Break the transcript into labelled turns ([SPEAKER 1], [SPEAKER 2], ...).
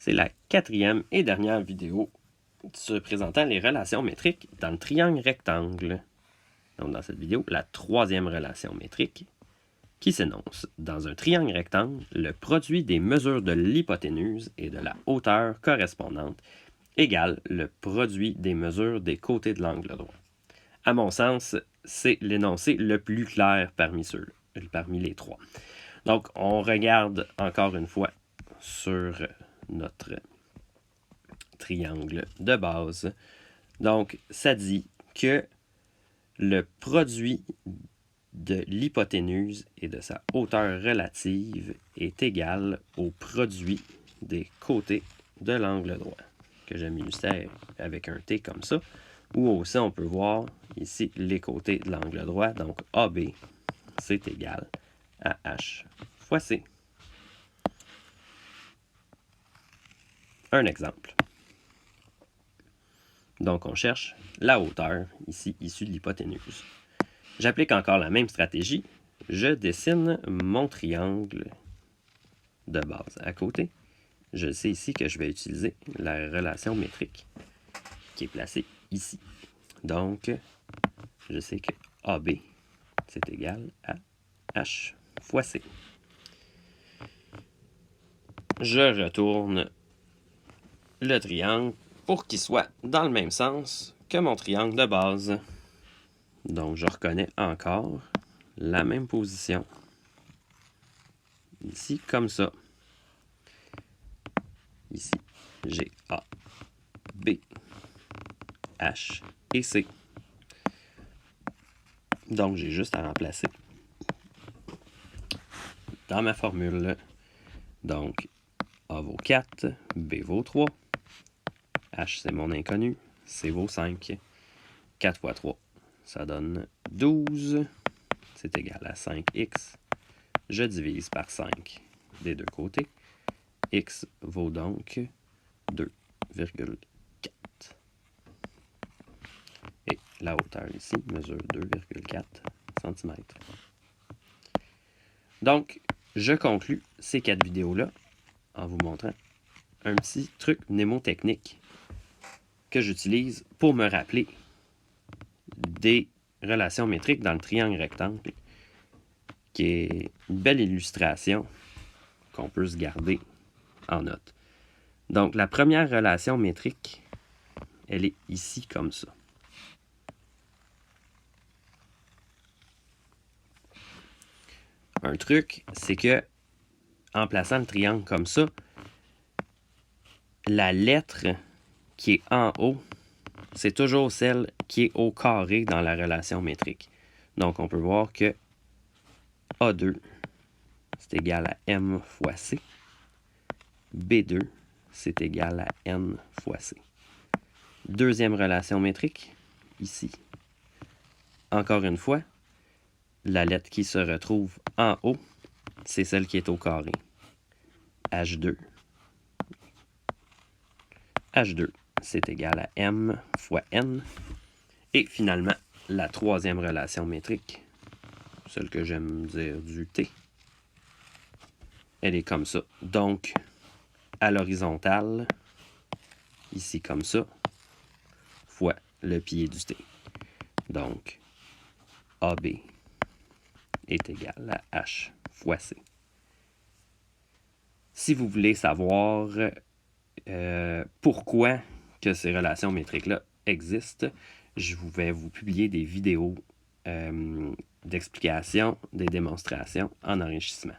[SPEAKER 1] C'est la quatrième et dernière vidéo se présentant les relations métriques dans le triangle rectangle. Donc dans cette vidéo, la troisième relation métrique qui s'énonce. Dans un triangle rectangle, le produit des mesures de l'hypoténuse et de la hauteur correspondante égale le produit des mesures des côtés de l'angle droit. À mon sens, c'est l'énoncé le plus clair parmi les trois. Donc, on regarde encore une fois sur notre triangle de base. Donc, ça dit que le produit de l'hypoténuse et de sa hauteur relative est égal au produit des côtés de l'angle droit, que j'ajusterai avec un T comme ça, ou aussi on peut voir ici les côtés de l'angle droit, donc AB, c'est égal à H fois C. Un exemple. Donc on cherche la hauteur, ici issue de l'hypoténuse. J'applique encore la même stratégie. Je dessine mon triangle de base à côté. Je sais ici que je vais utiliser la relation métrique qui est placée ici. Donc, je sais que AB, c'est égal à H fois C. Je retourne le triangle pour qu'il soit dans le même sens que mon triangle de base. Donc, je reconnais encore la même position. Ici, comme ça. Ici, j'ai A, B, H et C. Donc, j'ai juste à remplacer dans ma formule. Donc, A vaut 4, B vaut 3, H c'est mon inconnu, C vaut 5. 4 fois 3, ça donne 12. C'est égal à 5x. Je divise par 5 des deux côtés. X vaut donc 2,4. Et la hauteur ici mesure 2,4 cm. Donc, je conclus ces 4 vidéos-là en vous montrant un petit truc mnémotechnique que j'utilise pour me rappeler des relations métriques dans le triangle rectangle, qui est une belle illustration qu'on peut se garder en note. Donc, la première relation métrique, elle est ici comme ça. Un truc, c'est que en plaçant le triangle comme ça, la lettre qui est en haut, c'est toujours celle qui est au carré dans la relation métrique. Donc, on peut voir que A2, c'est égal à M fois C. B2, c'est égal à N fois C. Deuxième relation métrique, ici. Encore une fois, la lettre qui se retrouve en haut, c'est celle qui est au carré. H2. H2, c'est égal à M fois N. Et finalement, la troisième relation métrique, celle que j'aime dire du T, elle est comme ça. Donc, à l'horizontale, ici comme ça, fois le pied du T. Donc, AB est égal à H fois C. Si vous voulez savoir pourquoi que ces relations métriques-là existent, je vais vous publier des vidéos d'explication, des démonstrations en enrichissement.